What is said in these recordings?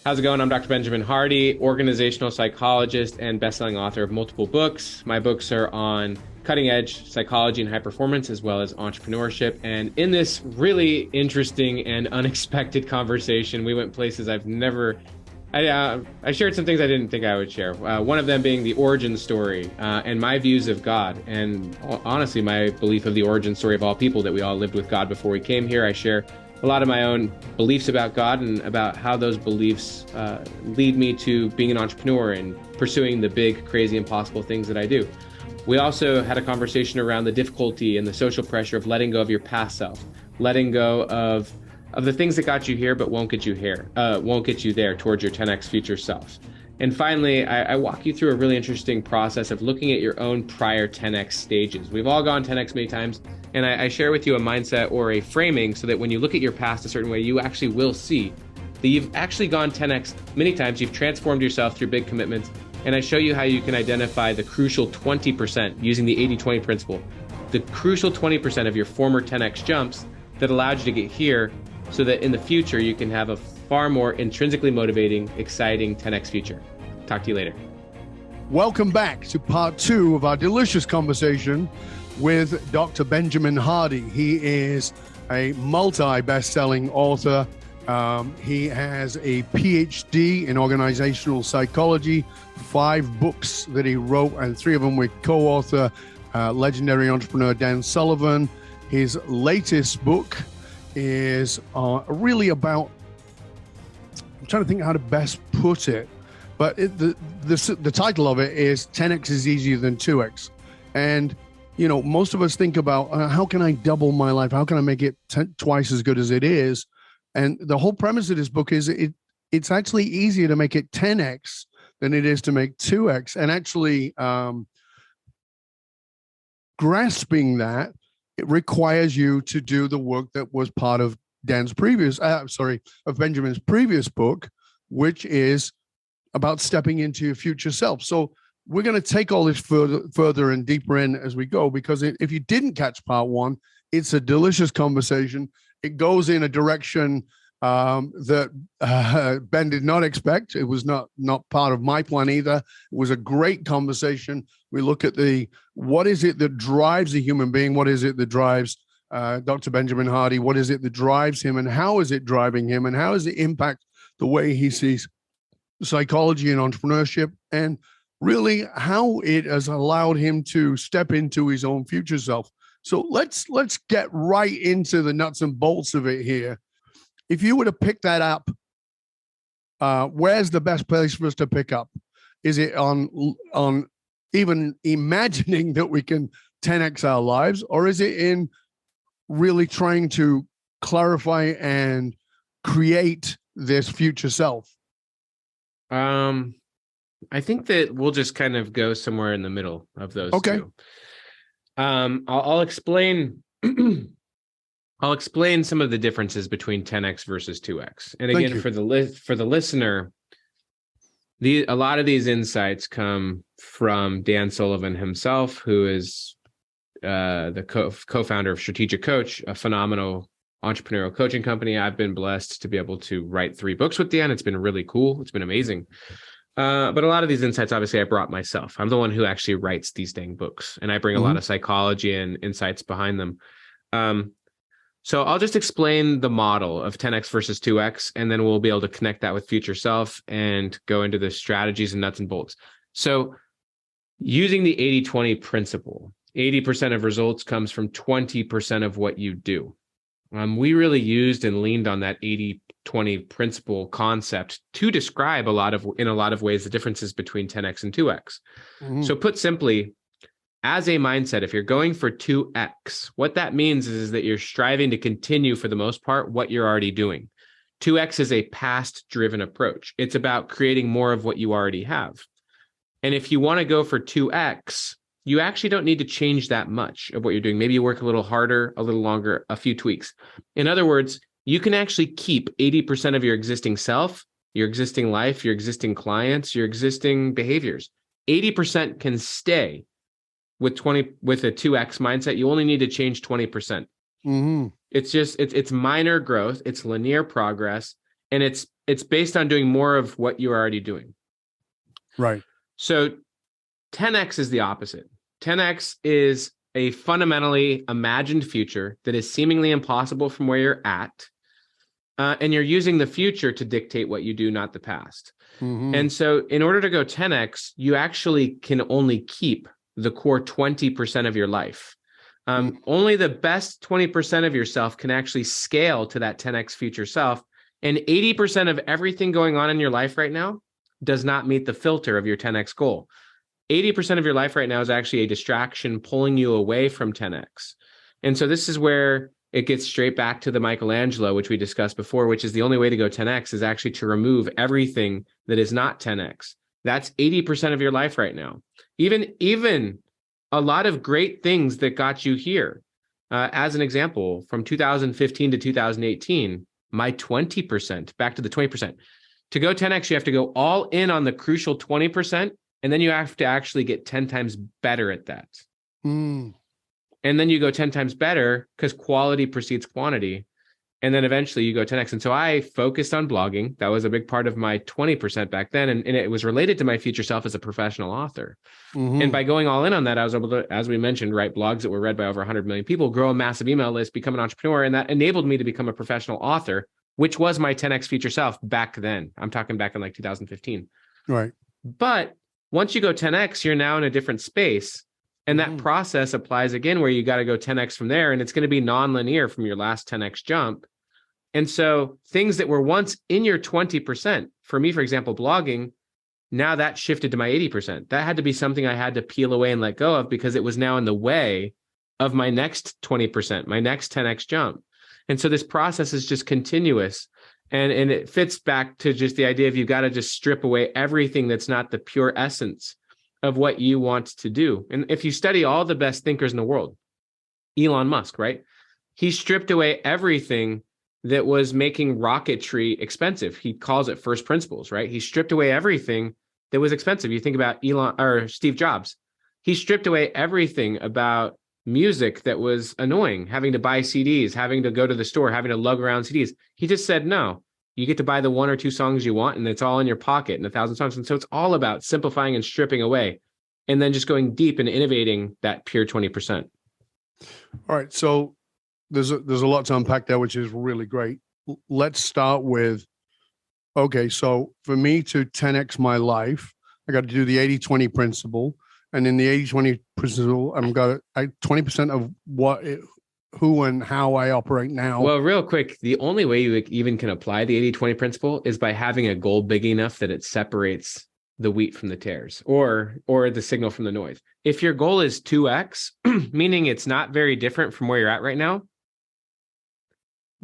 How's it going? I'm Dr. Benjamin Hardy, organizational psychologist and best-selling author of multiple books. My books are on cutting-edge psychology and high performance, as well as entrepreneurship. And in this really interesting and unexpected conversation, we went places I've never... I shared some things I didn't think I would share. One of them being the origin story and my views of God. And honestly, my belief of the origin story of all people, that we all lived with God before we came here. I share a lot of my own beliefs about God and about how those beliefs lead me to being an entrepreneur and pursuing the big, crazy, impossible things that I do. We also had a conversation around the difficulty and the social pressure of letting go of your past self, letting go of the things that got you here but won't get you there towards your 10x future self. And finally, I walk you through a really interesting process of looking at your own prior 10x stages. We've all gone 10x many times, and I share with you a mindset or a framing so that when you look at your past a certain way, you actually will see that you've actually gone 10x many times. You've transformed yourself through big commitments, and I show you how you can identify the crucial 20% using the 80-20 principle, the crucial 20% of your former 10x jumps that allowed you to get here, so that in the future you can have a far more intrinsically motivating, exciting 10x future. Talk to you later. Welcome back to part 2 of our delicious conversation with Dr. Benjamin Hardy. He is a multi-best-selling author. He has a Ph.D. in organizational psychology, 5 books that he wrote, and 3 of them with co-author, legendary entrepreneur Dan Sullivan. His latest book is really about, I'm trying to think how to best put it, but the title of it is 10x is easier than 2x. And, you know, most of us think about how can I double my life? How can I make it twice as good as it is? And the whole premise of this book is it's actually easier to make it 10x than it is to make 2x. And actually grasping that, it requires you to do the work that was part of Benjamin's previous book, which is about stepping into your future self. So we're going to take all this further and deeper in as we go, because if you didn't catch part 1, it's a delicious conversation. It goes in a direction that Ben did not expect. It was not part of my plan either. It was a great conversation. We look at what is it that drives a human being? What is it that drives Dr. Benjamin Hardy? What is it that drives him, and how is it driving him, and how does it impact the way he sees psychology and entrepreneurship, and really how it has allowed him to step into his own future self. So let's get right into the nuts and bolts of it here. If you were to pick that up, where's the best place for us to pick up? Is it on even imagining that we can 10x our lives, or is it in really trying to clarify and create this future self? I think that we'll just kind of go somewhere in the middle of those two. I'll explain. I'll explain some of the differences between 10x versus 2x. And again, for the listener, a lot of these insights come from Dan Sullivan himself, who is the co-founder of Strategic Coach, a phenomenal entrepreneurial coaching company. I've been blessed to be able to write 3 books with Dan. It's been really cool. It's been amazing. But a lot of these insights, obviously, I brought myself. I'm the one who actually writes these dang books, and I bring a lot of psychology and insights behind them. So I'll just explain the model of 10x versus 2x, and then we'll be able to connect that with future self and go into the strategies and nuts and bolts. So using the 80-20 principle, 80% of results comes from 20% of what you do. We really used and leaned on that 80-20 principle concept to describe in a lot of ways the differences between 10x and 2x. So put simply, as a mindset, if you're going for 2x, what that means is that you're striving to continue, for the most part, what you're already doing. 2x is a past-driven approach. It's about creating more of what you already have. And if you want to go for 2x, you actually don't need to change that much of what you're doing. Maybe you work a little harder, a little longer, a few tweaks. In other words, you can actually keep 80% of your existing self, your existing life, your existing clients, your existing behaviors. 80% can stay with a 2x mindset. You only need to change 20%. It's minor growth, it's linear progress, and it's it's based on doing more of what you're already doing. Right. So 10x is the opposite. 10x is a fundamentally imagined future that is seemingly impossible from where you're at. And you're using the future to dictate what you do, not the past. Mm-hmm. And so in order to go 10x, you actually can only keep the core 20% of your life. Only the best 20% of yourself can actually scale to that 10x future self. And 80% of everything going on in your life right now does not meet the filter of your 10x goal. 80% of your life right now is actually a distraction pulling you away from 10x. And so this is where it gets straight back to the Michelangelo, which we discussed before, which is the only way to go 10x is actually to remove everything that is not 10x. That's 80% of your life right now. Even a lot of great things that got you here. As an example, from 2015 to 2018, my 20%, back to the 20%. To go 10x, you have to go all in on the crucial 20%, and then you have to actually get 10 times better at that. And then you go 10 times better because quality precedes quantity. And then eventually you go 10x. And so I focused on blogging. That was a big part of my 20% back then. And it was related to my future self as a professional author. And by going all in on that, I was able to, as we mentioned, write blogs that were read by over 100 million people, grow a massive email list, become an entrepreneur. And that enabled me to become a professional author, which was my 10x future self back then. I'm talking back in like 2015. Right. But once you go 10x, you're now in a different space. And that process applies again, where you got to go 10x from there. And it's going to be nonlinear from your last 10x jump. And so things that were once in your 20%, for me, for example, blogging, now that shifted to my 80%. That had to be something I had to peel away and let go of because it was now in the way of my next 20%, my next 10x jump. And so this process is just continuous. And it fits back to just the idea of you've got to just strip away everything that's not the pure essence of what you want to do. And if you study all the best thinkers in the world, Elon Musk, right? He stripped away everything that was making rocketry expensive. He calls it first principles, right? He stripped away everything that was expensive. You think about Steve Jobs. He stripped away everything about music that was annoying, having to buy CDs, having to go to the store, having to lug around CDs. He just said, no, you get to buy the 1 or 2 songs you want, and it's all in your pocket and 1,000 songs. And so it's all about simplifying and stripping away, and then just going deep and innovating that pure 20%. All right. So there's a lot to unpack there, which is really great. Let's start with, okay, so for me to 10x my life, I got to do the 80-20 principle. And in the 80-20 principle, I'm got 20% of who and how I operate now. Well, real quick, the only way you even can apply the 80-20 principle is by having a goal big enough that it separates the wheat from the tares, or the signal from the noise. If your goal is 2x, meaning it's not very different from where you're at right now,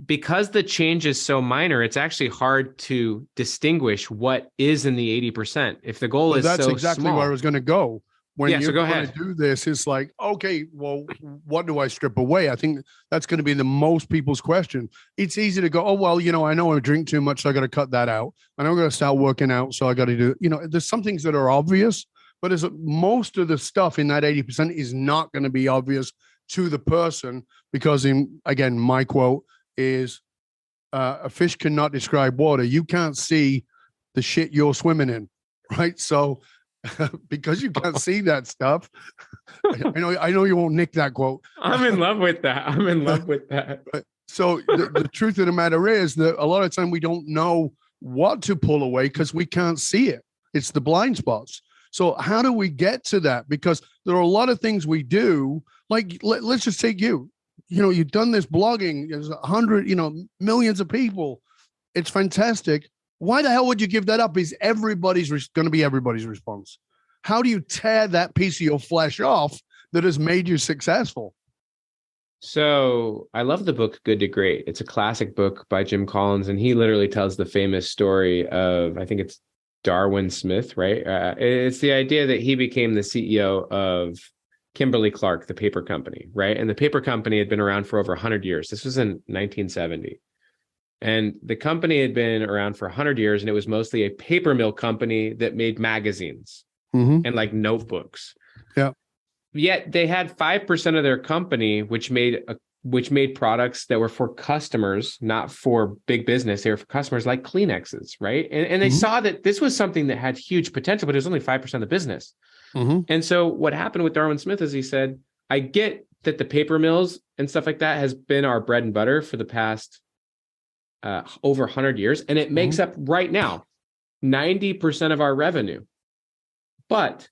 because the change is so minor, it's actually hard to distinguish what is in the 80%. If the goal is that's so exactly small, where I was going to go. When you're go going ahead. to do this, it's like, okay, well, what do I strip away? I think that's going to be the most people's question. It's easy to go, oh, well, I know I drink too much, so I got to cut that out. I know I'm going to start working out, so I got to do, there's some things that are obvious, but most of the stuff in that 80% is not going to be obvious to the person because, again, my quote is, a fish cannot describe water. You can't see the shit you're swimming in, right? So because you can't see that stuff, I know you won't nick that quote. I'm in love with that. So the truth of the matter is that a lot of time we don't know what to pull away because we can't see it. It's the blind spots. So how do we get to that? Because there are a lot of things we do. Like let's just take you. You've done this blogging. There's 100, millions of people. It's fantastic. Why the hell would you give that up? Is everybody's going to be everybody's response? How do you tear that piece of your flesh off that has made you successful? So I love the book Good to Great. It's a classic book by Jim Collins, and he literally tells the famous story of, I think it's Darwin Smith, right? It's the idea that he became the CEO of Kimberly-Clark, the paper company, right? And the paper company had been around for over 100 years. This was in 1970. And the company had been around for 100 years, and it was mostly a paper mill company that made magazines and like notebooks. Yeah. Yet they had 5% of their company, which made which made products that were for customers, not for big business. They were for customers like Kleenexes, right? And they saw that this was something that had huge potential, but it was only 5% of the business. And so what happened with Darwin Smith is he said, I get that the paper mills and stuff like that has been our bread and butter for the past over 100 years. And it makes up right now 90% of our revenue. But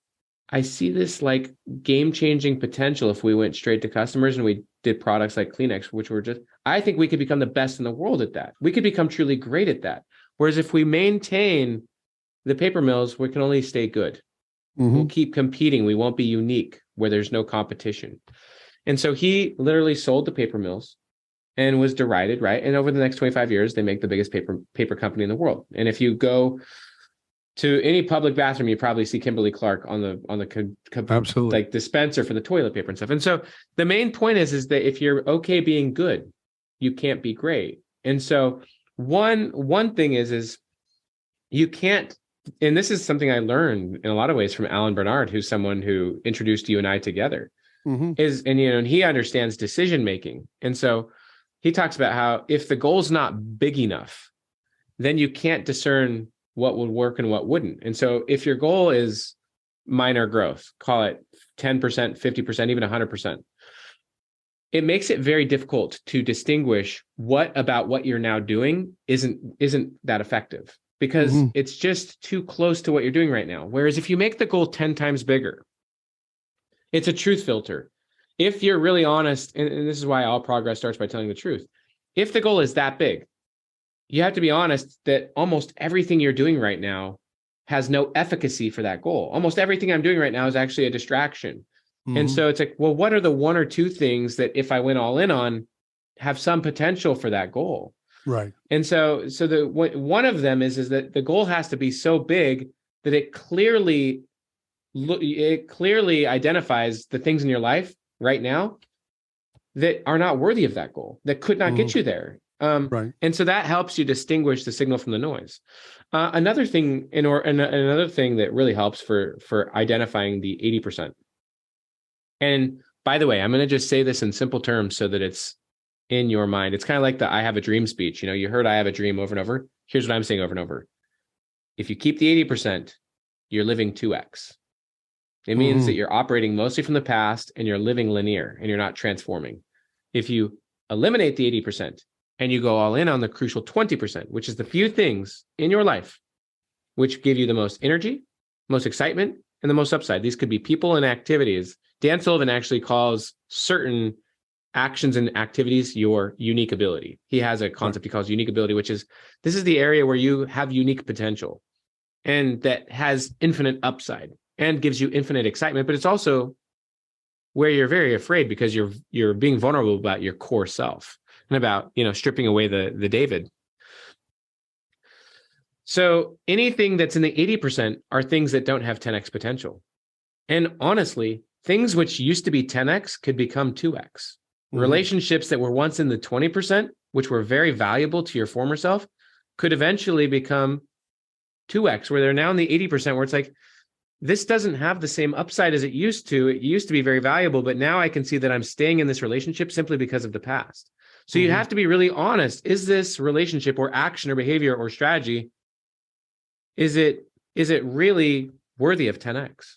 I see this like game-changing potential if we went straight to customers and we did products like Kleenex, which were just, I think we could become the best in the world at that. We could become truly great at that. Whereas if we maintain the paper mills, we can only stay good. We'll keep competing. We won't be unique where there's no competition. And so he literally sold the paper mills and was derided, right? And over the next 25 years, they make the biggest paper company in the world. And if you go to any public bathroom, you probably see Kimberly Clark on the absolutely like dispenser for the toilet paper and stuff. And so the main point is that if you're okay being good, you can't be great. And so one thing is you can't. And this is something I learned in a lot of ways from Alan Bernard, who's someone who introduced you and I together. And he understands decision making. And so he talks about how if the goal's not big enough, then you can't discern what would work and what wouldn't. And so if your goal is minor growth, call it 10%, 50%, even 100%, it makes it very difficult to distinguish what about what you're now doing isn't that effective, because it's just too close to what you're doing right now. Whereas if you make the goal 10 times bigger, it's a truth filter. If you're really honest, and this is why all progress starts by telling the truth. If the goal is that big, you have to be honest that almost everything you're doing right now has no efficacy for that goal. Almost everything I'm doing right now is actually a distraction. And so it's like, well, what are the one or two things that if I went all in on have some potential for that goal? Right. And so one of them is that the goal has to be so big that it clearly identifies the things in your life right now that are not worthy of that goal, that could not get you there. Right. And so that helps you distinguish the signal from the noise. Another thing, another thing that really helps for identifying the 80%. And by the way, I'm going to just say this in simple terms so that it's in your mind. It's kind of like the I have a dream speech. You heard I have a dream over and over. Here's what I'm saying over and over. If you keep the 80%, you're living 2x. It means that you're operating mostly from the past and you're living linear and you're not transforming. If you eliminate the 80% and you go all in on the crucial 20%, which is the few things in your life which give you the most energy, most excitement, and the most upside. These could be people and activities. Dan Sullivan actually calls certain actions and activities your unique ability. He has a concept he calls unique ability, which is this is the area where you have unique potential and that has infinite upside and gives you infinite excitement, but it's also where you're very afraid because you're being vulnerable about your core self and about, stripping away the David. So anything that's in the 80% are things that don't have 10x potential. And honestly, things which used to be 10x could become 2x. Relationships that were once in the 20%, which were very valuable to your former self, could eventually become 2x, where they're now in the 80%, where it's like, this doesn't have the same upside as it used to. It used to be very valuable, but now I can see that I'm staying in this relationship simply because of the past. So you have to be really honest. Is this relationship or action or behavior or strategy, is it really worthy of 10x?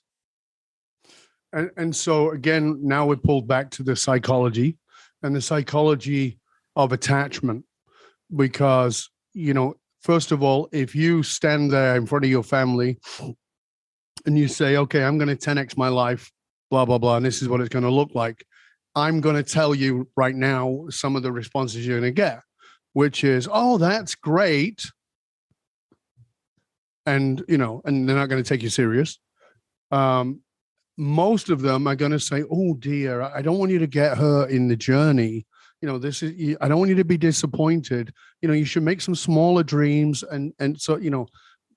And so again, now we're pulled back to the psychology and the psychology of attachment, because, first of all, if you stand there in front of your family and you say, okay, I'm going to 10x my life, blah, blah, blah, and this is what it's going to look like, I'm going to tell you right now some of the responses you're going to get, which is, oh, that's great. And, and they're not going to take you serious. Most of them are going to say, oh, dear, I don't want you to get hurt in the journey. I don't want you to be disappointed. You should make some smaller dreams. And so,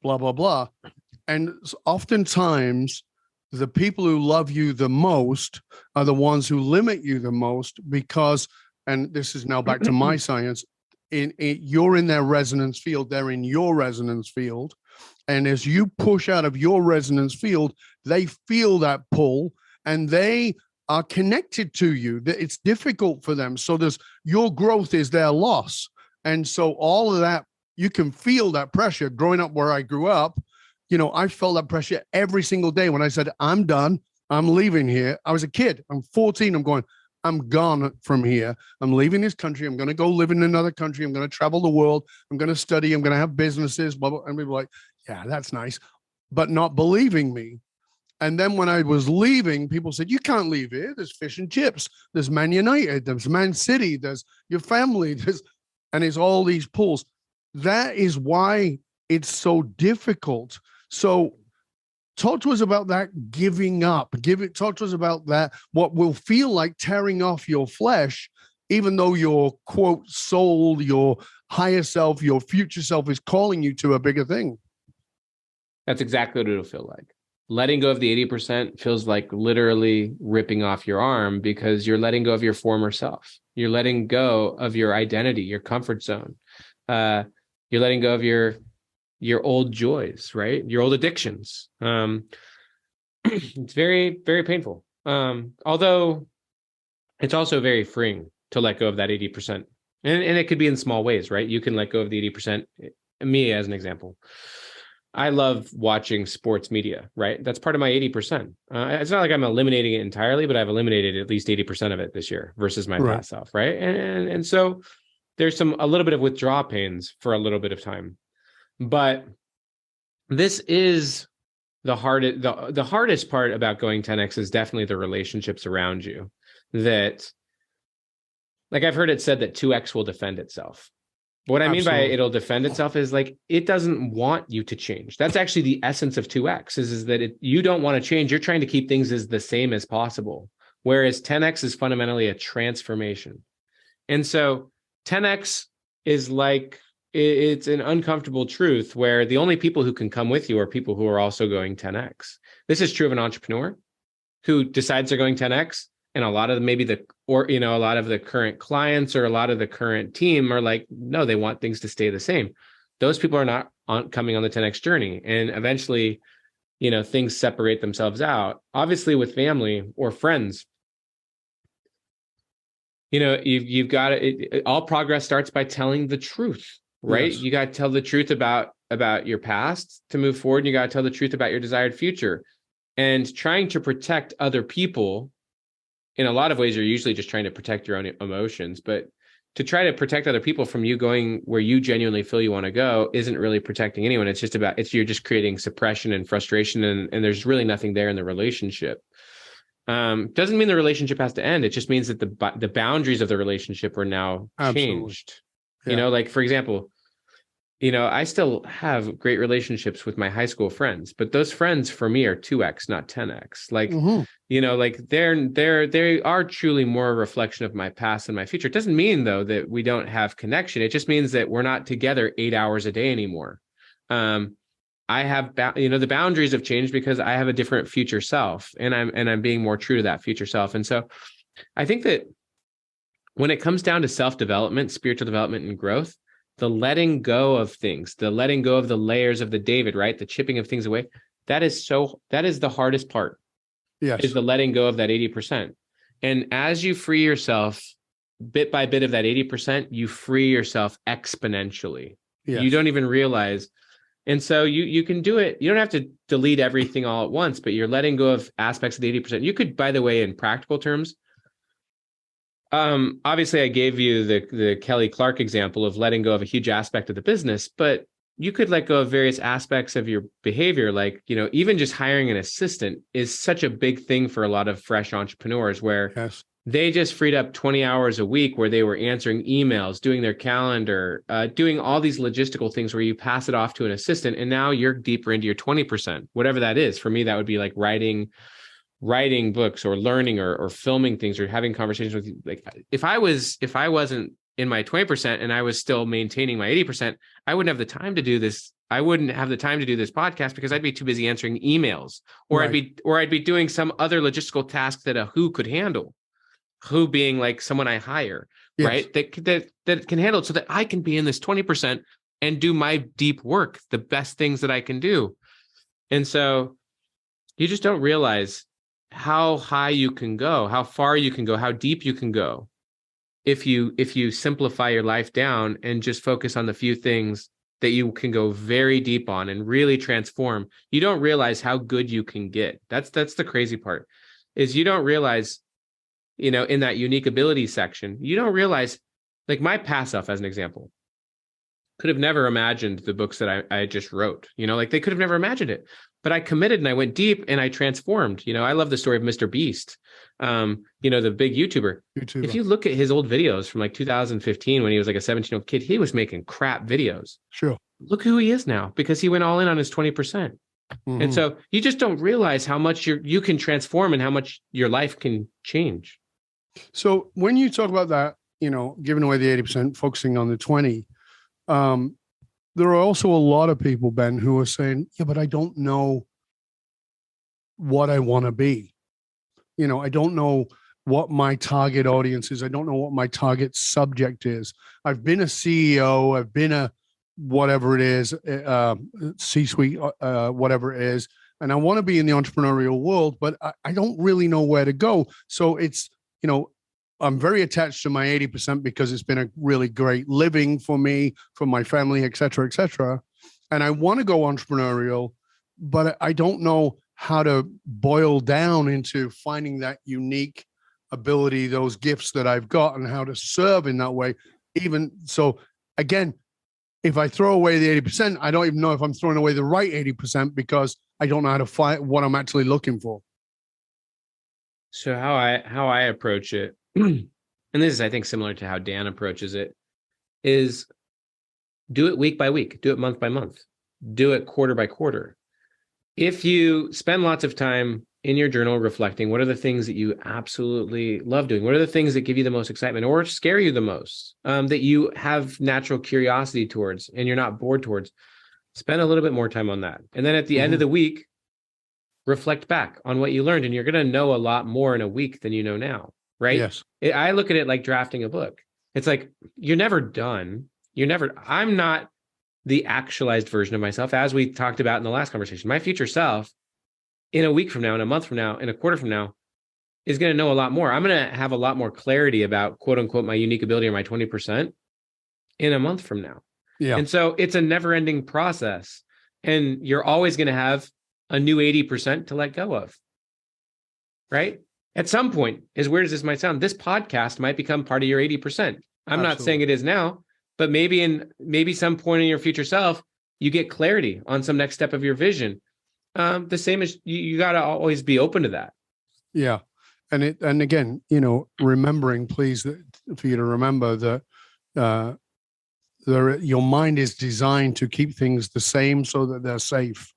blah, blah, blah. And oftentimes the people who love you the most are the ones who limit you the most because, and this is now back to my science, you're in their resonance field, they're in your resonance field. And as you push out of your resonance field, they feel that pull and they are connected to you. That it's difficult for them. So your growth is their loss. And so all of that, you can feel that pressure. Growing up where I grew up, I felt that pressure every single day when I said, I'm done. I'm leaving here. I was a kid. I'm 14. I'm going, I'm gone from here. I'm leaving this country. I'm going to go live in another country. I'm going to travel the world. I'm going to study. I'm going to have businesses. Blah, blah. And we were like, yeah, that's nice, but not believing me. And then when I was leaving, people said, you can't leave here. There's fish and chips. There's Man United. There's Man City. There's your family. And it's all these pulls. That is why it's so difficult. So talk to us about that giving up. Talk to us about that, what will feel like tearing off your flesh, even though your, quote, soul, your higher self, your future self is calling you to a bigger thing. That's exactly what it'll feel like. Letting go of the 80% feels like literally ripping off your arm, because you're letting go of your former self. You're letting go of your identity, your comfort zone. You're letting go of your old joys, right? Your old addictions. It's very, very painful. Although it's also very freeing to let go of that 80%. And it could be in small ways, right? You can let go of the 80%. Me, as an example, I love watching sports media, right? That's part of my 80%. It's not like I'm eliminating it entirely, but I've eliminated at least 80% of it this year versus my past self, right? And so there's a little bit of withdrawal pains for a little bit of time. But this is the hardest part about going 10x is definitely the relationships around you. That, like, I've heard it said that 2x will defend itself. What I mean by it'll defend itself is like, it doesn't want you to change. That's actually the essence of 2x is that you don't want to change. You're trying to keep things as the same as possible. Whereas 10x is fundamentally a transformation. And so 10x is like, it's an uncomfortable truth where the only people who can come with you are people who are also going 10x. This is true of an entrepreneur who decides they're going 10x. And a lot of a lot of the current clients or a lot of the current team are like, no, they want things to stay the same. Those people are not coming on the 10x journey. And eventually, things separate themselves out. Obviously with family or friends, you've got all progress starts by telling the truth, right? Yes. You got to tell the truth about your past to move forward. And you got to tell the truth about your desired future. And trying to protect other people, in a lot of ways, you're usually just trying to protect your own emotions, but to try to protect other people from you going where you genuinely feel you want to go isn't really protecting anyone. It's just you're just creating suppression and frustration, and there's really nothing there in the relationship. Doesn't mean the relationship has to end. It just means that the boundaries of the relationship are now changed. Yeah. Like, for example, I still have great relationships with my high school friends, but those friends for me are 2x, not 10x. Like, like they are truly more a reflection of my past and my future. It doesn't mean though that we don't have connection. It just means that we're not together 8 hours a day anymore. I have, the boundaries have changed because I have a different future self, and I'm being more true to that future self. And so I think that when it comes down to self-development, spiritual development, and growth, the letting go of things, the letting go of the layers of the David, right? The chipping of things away. That is the hardest part. Yes. Is the letting go of that 80%. And as you free yourself bit by bit of that 80%, you free yourself exponentially. Yes. You don't even realize. And so you can do it. You don't have to delete everything all at once, but you're letting go of aspects of the 80%. You could, by the way, in practical terms, obviously I gave you the Kelly Clark example of letting go of a huge aspect of the business, but you could let go of various aspects of your behavior. Like, even just hiring an assistant is such a big thing for a lot of fresh entrepreneurs where they just freed up 20 hours a week where they were answering emails, doing their calendar, doing all these logistical things where you pass it off to an assistant. And now you're deeper into your 20%, whatever that is. For me, that would be like writing books or learning or filming things or having conversations with you. Like if I wasn't in my 20% and I was still maintaining my 80%, I wouldn't have the time to do this. I wouldn't have the time to do this podcast because I'd be too busy answering emails, or I'd be doing some other logistical task that a who could handle. Who being like someone I hire, yes. Right? That can handle it so that I can be in this 20% and do my deep work, the best things that I can do. And so you just don't realize how high you can go, how far you can go, how deep you can go if you simplify your life down and just focus on the few things that you can go very deep on and really transform. You don't realize how good you can get. That's the crazy part, is you don't realize, in that unique ability section, you don't realize, like my past self, as an example, could have never imagined the books that I just wrote, like they could have never imagined it, but I committed and I went deep and I transformed. I love the story of Mr. Beast, the big YouTuber. If you look at his old videos from like 2015, when he was like a 17-year-old kid, he was making crap videos. Sure. Look who he is now, because he went all in on his 20%. Mm-hmm. And so you just don't realize how much you can transform and how much your life can change. So when you talk about that, giving away the 80%, focusing on the 20, there are also a lot of people, Ben, who are saying, yeah, but I don't know what I want to be. I don't know what my target audience is. I don't know what my target subject is. I've been a CEO. I've been a whatever it is, C-suite, whatever it is. And I want to be in the entrepreneurial world, but I don't really know where to go. So it's, I'm very attached to my 80% because it's been a really great living for me, for my family, et cetera, et cetera. And I want to go entrepreneurial, but I don't know how to boil down into finding that unique ability, those gifts that I've got, and how to serve in that way. Even so, again, if I throw away the 80%, I don't even know if I'm throwing away the right 80% because I don't know how to find what I'm actually looking for. So how I approach it, and this is, I think, similar to how Dan approaches it, is do it week by week, do it month by month, do it quarter by quarter. If you spend lots of time in your journal reflecting, what are the things that you absolutely love doing? What are the things that give you the most excitement or scare you the most, that you have natural curiosity towards and you're not bored towards? Spend a little bit more time on that. And then at the end of the week, reflect back on what you learned. And you're going to know a lot more in a week than you know now, right? Yes. I look at it like drafting a book. It's like, you're never done. I'm not the actualized version of myself, as we talked about in the last conversation. My future self, in a week from now, in a month from now, in a quarter from now, is going to know a lot more. I'm going to have a lot more clarity about, quote unquote, my unique ability or my 20% in a month from now. Yeah. And so it's a never ending process. And you're always going to have a new 80% to let go of, right? At some point, as weird as this might sound, this podcast might become part of your 80%. I'm not saying it is now, but maybe some point in your future self, you get clarity on some next step of your vision. The same as you got to always be open to that. Yeah. And again, remembering, please, for you to remember that your mind is designed to keep things the same so that they're safe.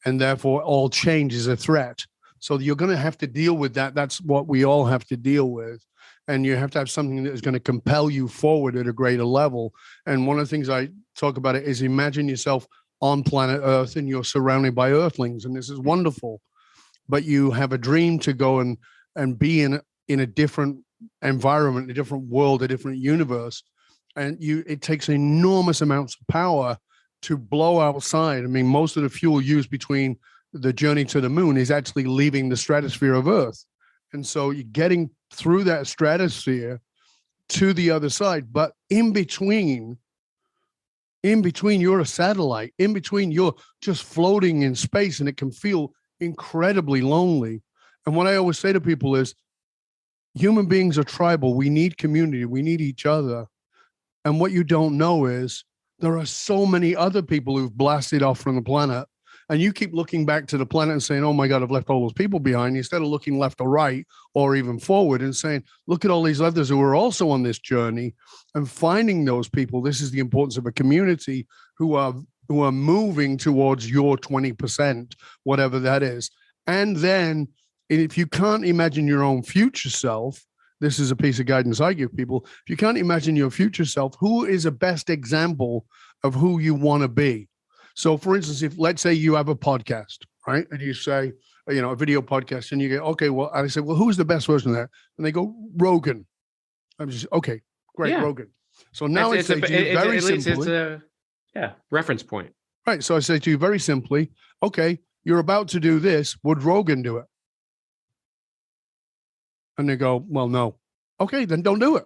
And therefore all change is a threat. So you're going to have to deal with that. That's what we all have to deal with. And you have to have something that is going to compel you forward at a greater level. And one of the things I talk about it is, imagine yourself on planet Earth and you're surrounded by Earthlings, and this is wonderful. But you have a dream to go and be in a different environment, a different world, a different universe. And it takes enormous amounts of power to blow outside. I mean, most of the fuel used between the journey to the moon is actually leaving the stratosphere of Earth. And so you're getting through that stratosphere to the other side. But in between, you're a satellite. In between, you're just floating in space, and it can feel incredibly lonely. And what I always say to people is, human beings are tribal. We need community. We need each other. And what you don't know is there are so many other people who've blasted off from the planet. And you keep looking back to the planet and saying, oh my God, I've left all those people behind, instead of looking left or right or even forward and saying, look at all these others who are also on this journey, and finding those people. This is the importance of a community who are moving towards your 20%, whatever that is. And then if you can't imagine your own future self, this is a piece of guidance I give people. If you can't imagine your future self, who is a best example of who you want to be? So, for instance, if let's say you have a podcast, right? And you say, a video podcast, and you go, okay, well, I say, well, who's the best version of that? And they go, Rogan. I'm just, okay, great, yeah. Rogan. So now I say to you very simply. It's a reference point. Right. So I say to you very simply, okay, you're about to do this. Would Rogan do it? And they go, well, no. Okay, then don't do it.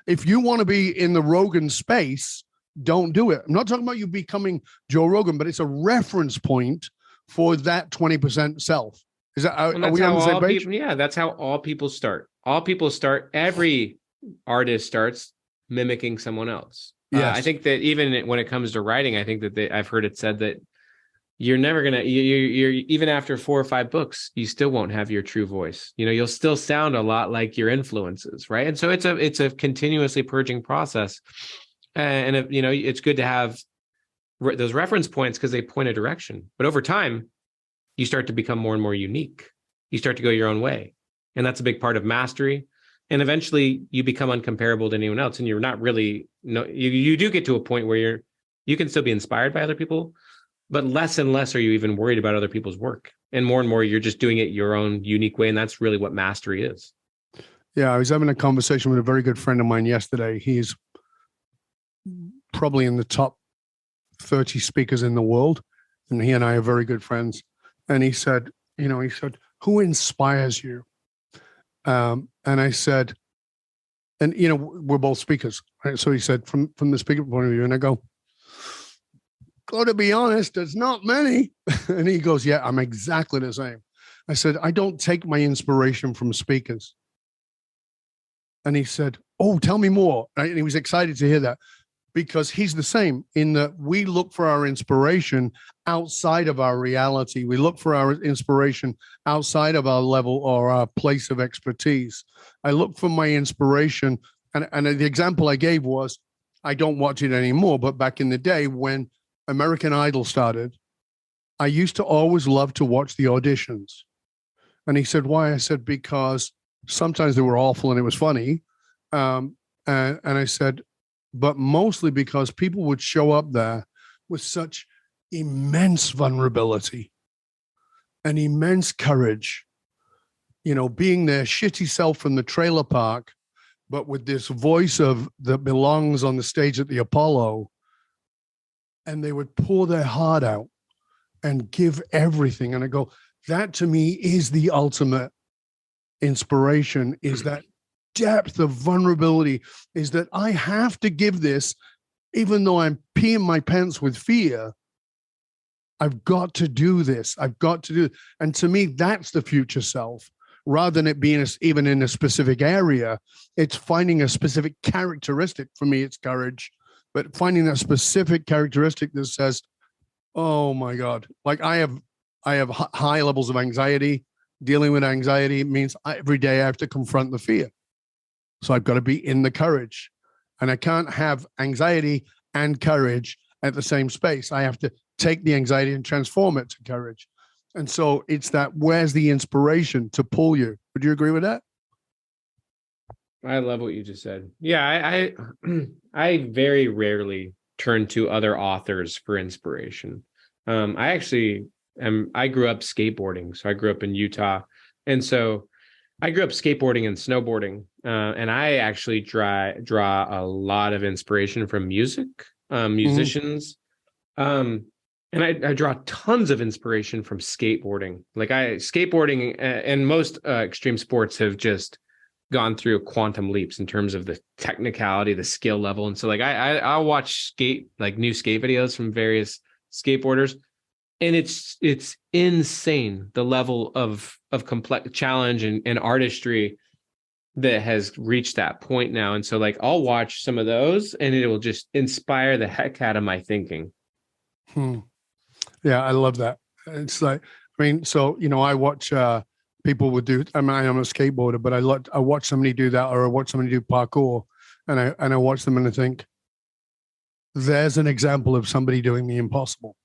If you want to be in the Rogan space, don't do it. I'm not talking about you becoming Joe Rogan, but it's a reference point for that 20% self. Is that, And are that's we on how the same all page? people, yeah, that's how all people start. All people start, every artist starts mimicking someone else. Yes. I think that even when it comes to writing, I think that I've heard it said that you're never going to, you're even after 4 or 5 books, you still won't have your true voice. You know, you'll still sound a lot like your influences. Right. And so it's a continuously purging process. And, you know, it's good to have those reference points because they point a direction. But over time, you start to become more and more unique. You start to go your own way. And that's a big part of mastery. And eventually you become uncomparable to anyone else. And you're not really, you do get to a point where you can still be inspired by other people, but less and less are you even worried about other people's work. And more you're just doing it your own unique way. And that's really what mastery is. Yeah, I was having a conversation with a very good friend of mine yesterday. He's probably in the top 30 speakers in the world. And he and I are very good friends. And he said, who inspires you? And I said, and, we're both speakers. Right? So he said, from the speaker point of view, and I go, to be honest, there's not many. And he goes, yeah, I'm exactly the same. I said, I don't take my inspiration from speakers. And he said, oh, tell me more. And he was excited to hear that, because he's the same in that we look for our inspiration outside of our reality. We look for our inspiration outside of our level or our place of expertise. I look for my inspiration. And the example I gave was, I don't watch it anymore, but back in the day when American Idol started, I used to always love to watch the auditions. And he said, why? I said, because sometimes they were awful and it was funny. And I said, but mostly because people would show up there with such immense vulnerability and immense courage, being their shitty self from the trailer park, but with this voice that belongs on the stage at the Apollo. And they would pour their heart out and give everything. And I go, that to me is the ultimate inspiration, is that depth of vulnerability, is that I have to give this, even though I'm peeing my pants with fear. I've got to do this. I've got to do it. And to me, that's the future self. Rather than it being even in a specific area, it's finding a specific characteristic. For me, it's courage, but finding that specific characteristic that says, oh my God, like I have high levels of anxiety. Dealing with anxiety means every day I have to confront the fear. So I've got to be in the courage, and I can't have anxiety and courage at the same space. I have to take the anxiety and transform it to courage. And so it's that, where's the inspiration to pull you? Would you agree with that? I love what you just said. Yeah, I very rarely turn to other authors for inspiration. I grew up skateboarding. So I grew up in Utah. And so I grew up skateboarding and snowboarding. And I actually draw a lot of inspiration from musicians. And I draw tons of inspiration from skateboarding. Like skateboarding and most extreme sports have just gone through quantum leaps in terms of the technicality, the skill level. And so like I'll watch new skate videos from various skateboarders, and it's insane the level of complex challenge and artistry that has reached that point now. And so like I'll watch some of those and it will just inspire the heck out of my thinking. Yeah, I love that. It's like, so I watch people would do. I'm a skateboarder, but I watch somebody do that, or I watch somebody do parkour, and I watch them and I think, there's an example of somebody doing the impossible,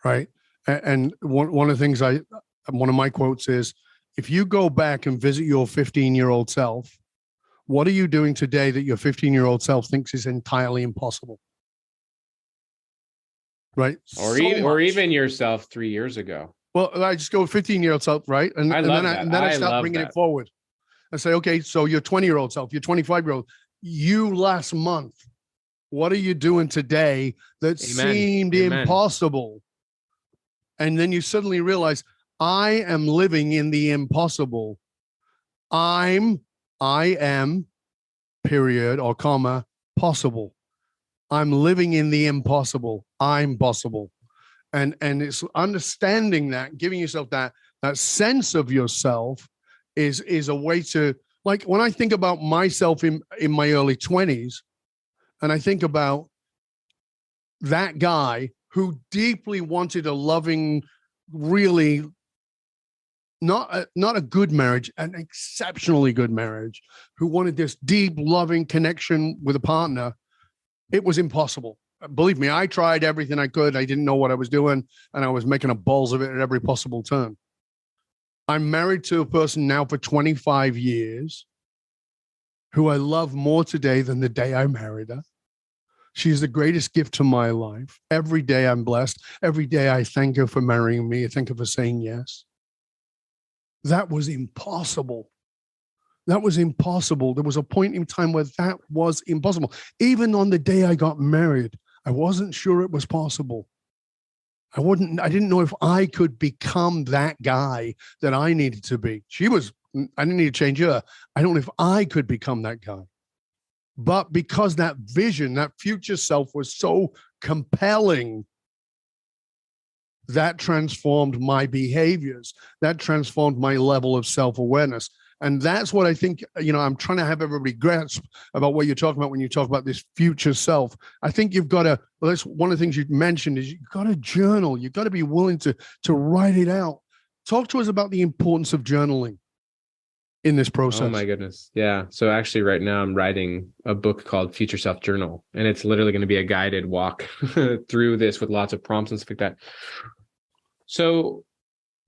right? And one of the things one of my quotes is, if you go back and visit your 15-year-old self, what are you doing today that your 15-year-old self thinks is entirely impossible? Right. Or even yourself 3 years ago. Well, I just go 15-year-old self, right? And then I start bringing it forward. I say, okay, so your 20-year-old self, your 25-year-old, you last month, what are you doing today that seemed impossible? And then you suddenly realize, I am living in the impossible. I am, period or comma, possible. I'm living in the impossible. I'm possible. And it's understanding that, giving yourself that sense of yourself is a way to, like, when I think about myself in my early 20s, and I think about that guy who deeply wanted a loving, really not a good marriage, an exceptionally good marriage, who wanted this deep, loving connection with a partner, it was impossible. Believe me, I tried everything I could. I didn't know what I was doing, and I was making a balls of it at every possible turn. I'm married to a person now for 25 years who I love more today than the day I married her. She's the greatest gift to my life. Every day I'm blessed. Every day I thank her for marrying me. I thank her for saying yes. That was impossible. That was impossible. There was a point in time where that was impossible. Even on the day I got married, I wasn't sure it was possible. I didn't know if I could become that guy that I needed to be. I didn't need to change her. I don't know if I could become that guy. But because that vision, that future self was so compelling, that transformed my behaviors. That transformed my level of self-awareness. And that's what I think, I'm trying to have everybody grasp about what you're talking about when you talk about this future self. I think you've got to, well, that's one of the things you mentioned, is you've got to journal. You've got to be willing to write it out. Talk to us about the importance of journaling in this process. Oh my goodness. Yeah. So actually right now I'm writing a book called Future Self Journal, and it's literally going to be a guided walk through this with lots of prompts and stuff like that. So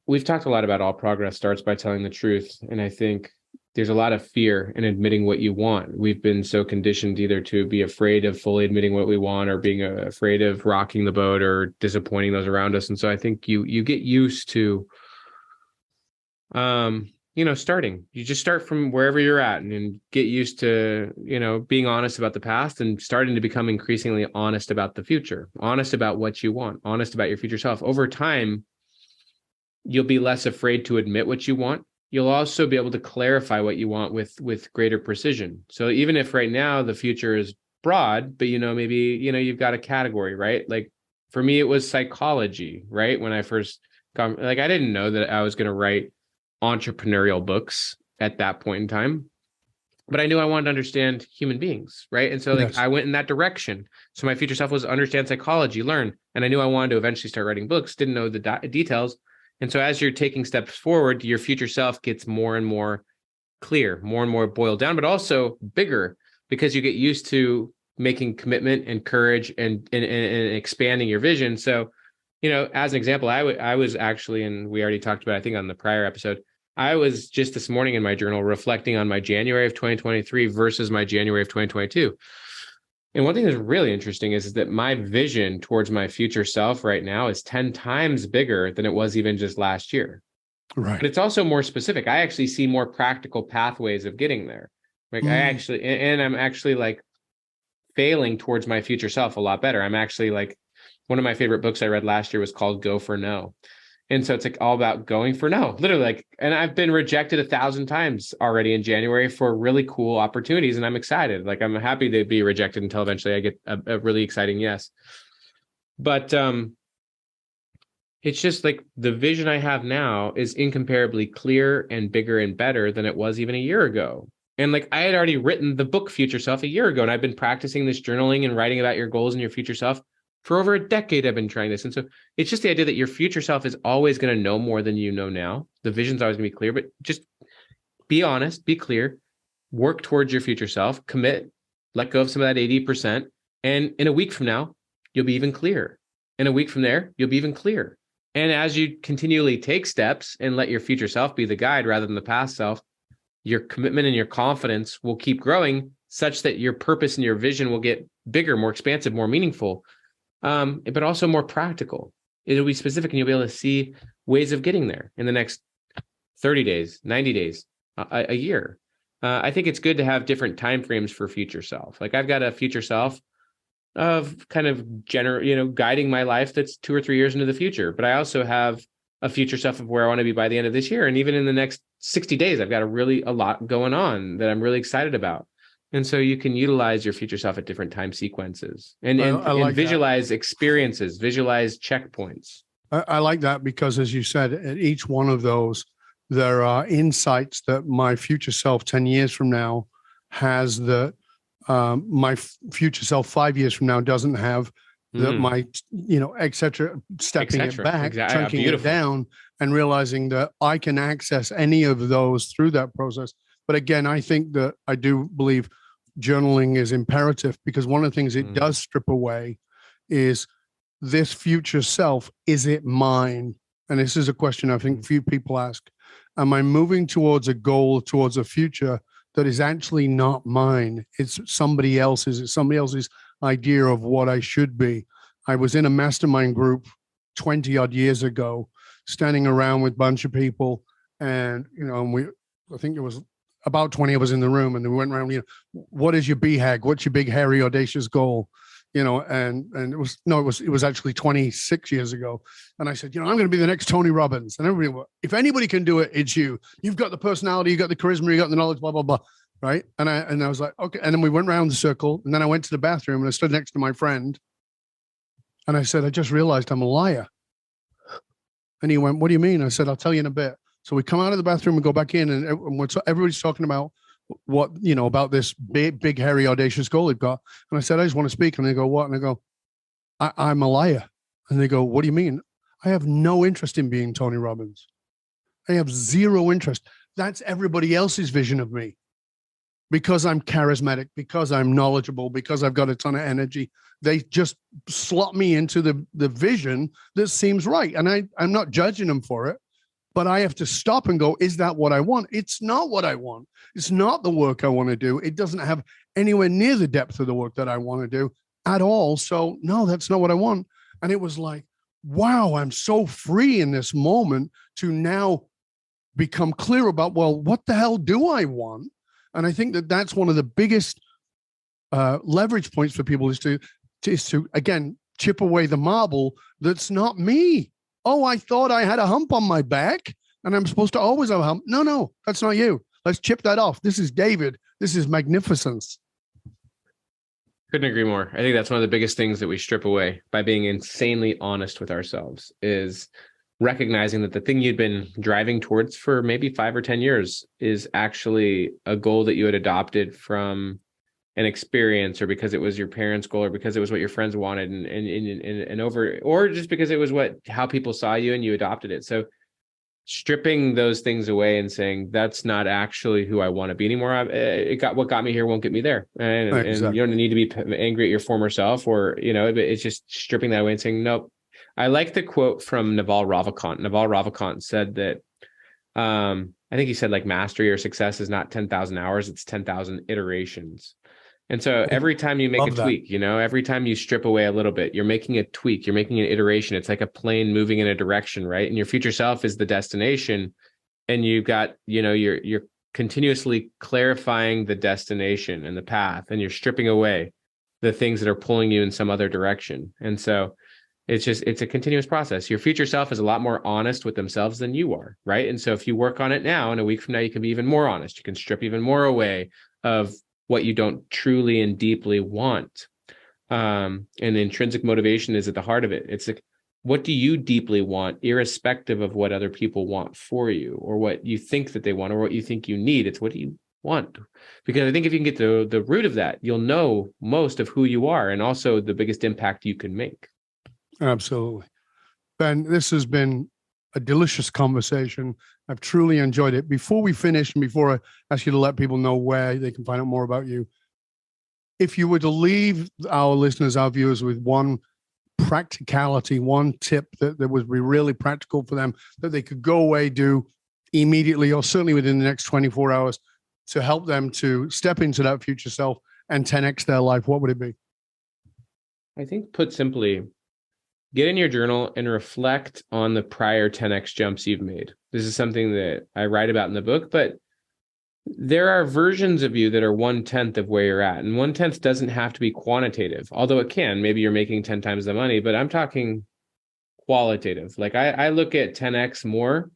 we've talked a lot about all progress starts by telling the truth. And I think there's a lot of fear in admitting what you want. We've been so conditioned either to be afraid of fully admitting what we want, or being afraid of rocking the boat or disappointing those around us. And so I think you get used to, starting. You just start from wherever you're at and get used to, being honest about the past and starting to become increasingly honest about the future, honest about what you want, honest about your future self. Over time, you'll be less afraid to admit what you want. You'll also be able to clarify what you want with greater precision. So even if right now the future is broad, but maybe you've got a category, right? Like for me, it was psychology, right? When I first got, I didn't know that I was going to write entrepreneurial books at that point in time, but I knew I wanted to understand human beings, right? And so I went in that direction. So my future self was understand psychology, learn, and I knew I wanted to eventually start writing books. Didn't know the details. And so as you're taking steps forward, your future self gets more and more clear, more and more boiled down, but also bigger, because you get used to making commitment and courage and expanding your vision. So, as an example, I was actually, and we already talked about, I think on the prior episode, I was just this morning in my journal reflecting on my January of 2023 versus my January of 2022. And one thing that's really interesting is that my vision towards my future self right now is 10 times bigger than it was even just last year. Right. But it's also more specific. I actually see more practical pathways of getting there. Like I'm actually like failing towards my future self a lot better. I'm actually like, one of my favorite books I read last year was called Go for No. And so it's like all about going for no, literally, and I've been rejected 1,000 times already in January for really cool opportunities. And I'm excited. Like I'm happy to be rejected until eventually I get a really exciting yes. But it's just like the vision I have now is incomparably clearer and bigger and better than it was even a year ago. And like I had already written the book Future Self a year ago, and I've been practicing this journaling and writing about your goals and your future self for over a decade. I've been trying this. And so it's just the idea that your future self is always going to know more than you know now. The vision's always going to be clear, but just be honest, be clear, work towards your future self, commit, let go of some of that 80%. And in a week from now, you'll be even clearer. In a week from there, you'll be even clearer. And as you continually take steps and let your future self be the guide rather than the past self, your commitment and your confidence will keep growing such that your purpose and your vision will get bigger, more expansive, more meaningful. But also more practical. It'll be specific, and you'll be able to see ways of getting there in the next 30 days, 90 days, a year. I think it's good to have different timeframes for future self. Like I've got a future self of kind of guiding my life that's 2 or 3 years into the future. But I also have a future self of where I want to be by the end of this year. And even in the next 60 days, I've got a lot going on that I'm really excited about. And so you can utilize your future self at different time sequences and like visualize experiences, visualize checkpoints. I like that because, as you said, at each one of those, there are insights that my future self 10 years from now has that my future self 5 years from now doesn't have, that my, et cetera, stepping it back, chunking it down, and realizing that I can access any of those through that process. But again, I think that I do believe journaling is imperative, because one of the things it does strip away is this future self. Is it mine? And this is a question I think few people ask. Am I moving towards a goal, towards a future that is actually not mine? It's somebody else's. It's somebody else's idea of what I should be. I was in a mastermind group 20 odd years ago, standing around with a bunch of people. And, I think it was about 20 of us in the room, and we went around, what is your BHAG? What's your big, hairy, audacious goal? And it was actually 26 years ago. And I said, I'm going to be the next Tony Robbins. And everybody went, if anybody can do it, it's you. You've got the personality, you've got the charisma, you got the knowledge, blah, blah, blah. Right. And I was like, okay. And then we went around the circle, and then I went to the bathroom and I stood next to my friend. And I said, I just realized I'm a liar. And he went, what do you mean? I said, I'll tell you in a bit. So we come out of the bathroom and go back in, and everybody's talking about what, about this big, hairy, audacious goal they've got. And I said, I just want to speak. And they go, what? And I go, I'm a liar. And they go, what do you mean? I have no interest in being Tony Robbins. I have zero interest. That's everybody else's vision of me. Because I'm charismatic, because I'm knowledgeable, because I've got a ton of energy, they just slot me into the vision that seems right. And I'm not judging them for it, but I have to stop and go, is that what I want? It's not what I want. It's not the work I want to do. It doesn't have anywhere near the depth of the work that I want to do at all. So no, that's not what I want. And it was like, wow, I'm so free in this moment to now become clear about, well, what the hell do I want? And I think that that's one of the biggest leverage points for people is to again, chip away the marble that's not me. Oh, I thought I had a hump on my back and I'm supposed to always have a hump. No, that's not you. Let's chip that off. This is David. This is magnificence. Couldn't agree more. I think that's one of the biggest things that we strip away by being insanely honest with ourselves, is recognizing that the thing you'd been driving towards for maybe 5 or 10 years is actually a goal that you had adopted from an experience, or because it was your parents' goal, or because it was what your friends wanted, and over, or just because it was how people saw you and you adopted it. So stripping those things away and saying, that's not actually who I want to be anymore. What got me here won't get me there. And, exactly. And you don't need to be angry at your former self, or, it's just stripping that away and saying, nope. I like the quote from Naval Ravikant. Naval Ravikant said that, I think he said, like, mastery or success is not 10,000 hours, it's 10,000 iterations. And so every time you make a tweak, every time you strip away a little bit, you're making a tweak, you're making an iteration. It's like a plane moving in a direction, right? And your future self is the destination. And you've got, you're continuously clarifying the destination and the path, and you're stripping away the things that are pulling you in some other direction. And so it's a continuous process. Your future self is a lot more honest with themselves than you are, right? And so if you work on it now, and a week from now, you can be even more honest. You can strip even more away of what you don't truly and deeply want. And intrinsic motivation is at the heart of it. It's like, what do you deeply want, irrespective of what other people want for you, or what you think that they want, or what you think you need? It's what do you want? Because I think if you can get to the root of that, you'll know most of who you are, and also the biggest impact you can make. Absolutely. Ben, this has been a delicious conversation. I've truly enjoyed it. Before we finish, and before I ask you to let people know where they can find out more about you, if you were to leave our listeners, our viewers, with one practicality, one tip that would be really practical for them, that they could go away, do immediately, or certainly within the next 24 hours, to help them to step into that future self and 10x their life, what would it be? I think, put simply, get in your journal and reflect on the prior 10x jumps you've made. This is something that I write about in the book, but there are versions of you that are 1/10 of where you're at. And 1/10 doesn't have to be quantitative, although it can. Maybe you're making 10 times the money, but I'm talking qualitative. Like I look at 10X more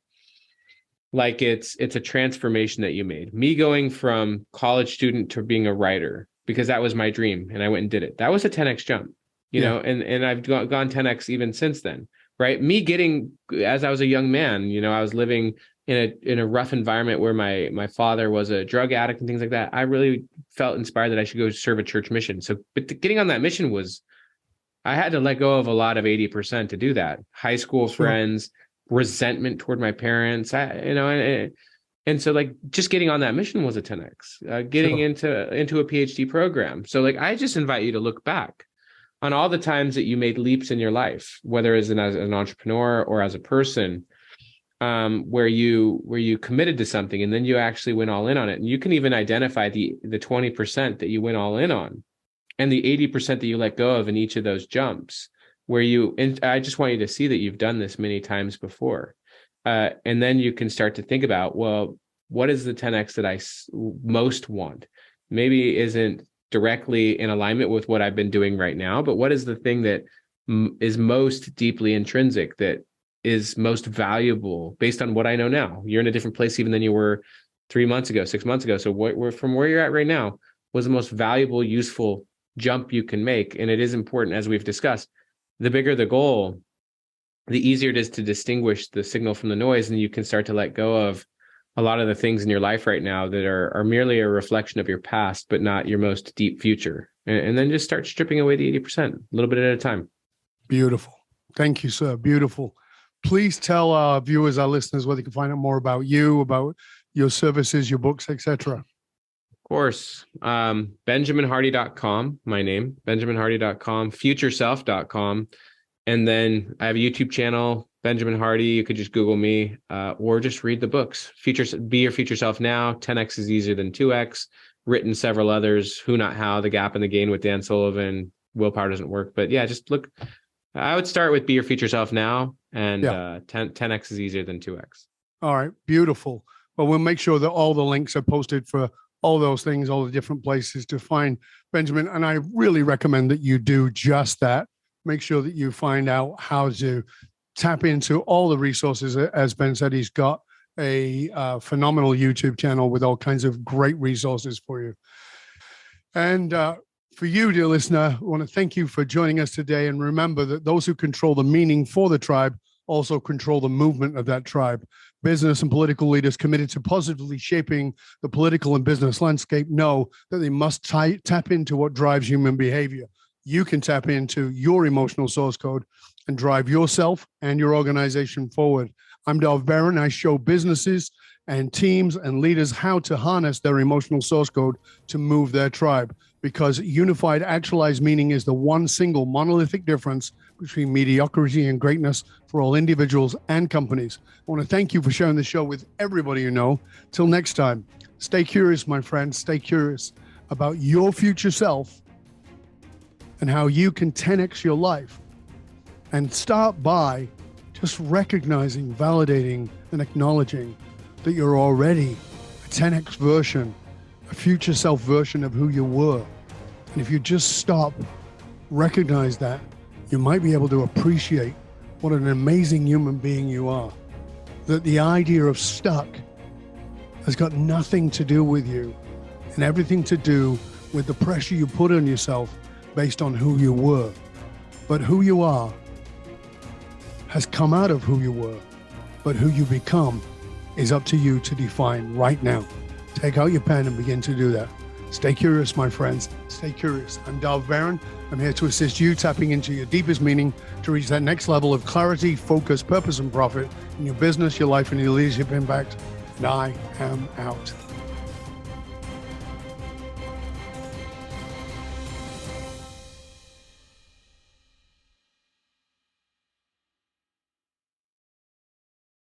like it's a transformation that you made. Me going from college student to being a writer, because that was my dream and I went and did it. That was a 10X jump, you know, and I've gone 10X even since then, right? Me getting, as I was a young man, you know, I was living in a rough environment where my father was a drug addict and things like that. I really felt inspired that I should go serve a church mission. So, but getting on that mission was, I had to let go of a lot of 80% to do that. High school friends, resentment toward my parents, and so like just getting on that mission was a 10X, getting into a PhD program. So like, I just invite you to look back on all the times that you made leaps in your life, whether as an entrepreneur or as a person, where you committed to something and then you actually went all in on it. And you can even identify the 20% that you went all in on and the 80% that you let go of in each of those jumps, and I just want you to see that you've done this many times before. And then you can start to think about, well, what is the 10X that I most want? Maybe isn't directly in alignment with what I've been doing right now, but what is the thing that is most deeply intrinsic, that is most valuable based on what I know now? You're in a different place even than you were 3 months ago, 6 months ago. So from where you're at right now was the most valuable, useful jump you can make. And it is important, as we've discussed, the bigger the goal, the easier it is to distinguish the signal from the noise. And you can start to let go of a lot of the things in your life right now that are merely a reflection of your past, but not your most deep future. And then just start stripping away the 80%, a little bit at a time. Beautiful. Thank you, sir. Beautiful. Please tell our viewers, our listeners, where they can find out more about you, about your services, your books, etc. Of course. BenjaminHardy.com, my name, BenjaminHardy.com, FutureSelf.com. And then I have a YouTube channel, Benjamin Hardy. You could just Google me, or just read the books. Be Your Future Self Now, 10X is Easier Than 2X, written several others, Who Not How, The Gap and the Gain with Dan Sullivan, Willpower Doesn't Work. But yeah, just look. I would start with Be Your Future Self Now, and 10X is Easier Than 2X. All right, beautiful. Well, we'll make sure that all the links are posted for all those things, all the different places to find Benjamin. And I really recommend that you do just that. Make sure that you find out how to tap into all the resources. As Ben said, he's got a phenomenal YouTube channel with all kinds of great resources for you. And for you, dear listener, I want to thank you for joining us today. And remember that those who control the meaning for the tribe also control the movement of that tribe. Business and political leaders committed to positively shaping the political and business landscape know that they must tap into what drives human behavior. You can tap into your emotional source code and drive yourself and your organization forward. I'm Dov Barron. I show businesses and teams and leaders how to harness their emotional source code to move their tribe, because unified actualized meaning is the one single monolithic difference between mediocrity and greatness for all individuals and companies. I want to thank you for sharing the show with everybody you know. Till next time, stay curious, my friends. Stay curious about your future self and how you can 10X your life. And start by just recognizing, validating, and acknowledging that you're already a 10X version, a future self version of who you were. And if you just stop, recognize that, you might be able to appreciate what an amazing human being you are. That the idea of stuck has got nothing to do with you and everything to do with the pressure you put on yourself based on who you were. But who you are has come out of who you were, but who you become is up to you to define right now. Take out your pen and begin to do that. Stay curious, my friends. Stay curious. I'm Dov Barron. I'm here to assist you tapping into your deepest meaning to reach that next level of clarity, focus, purpose, and profit in your business, your life, and your leadership impact. And I am out.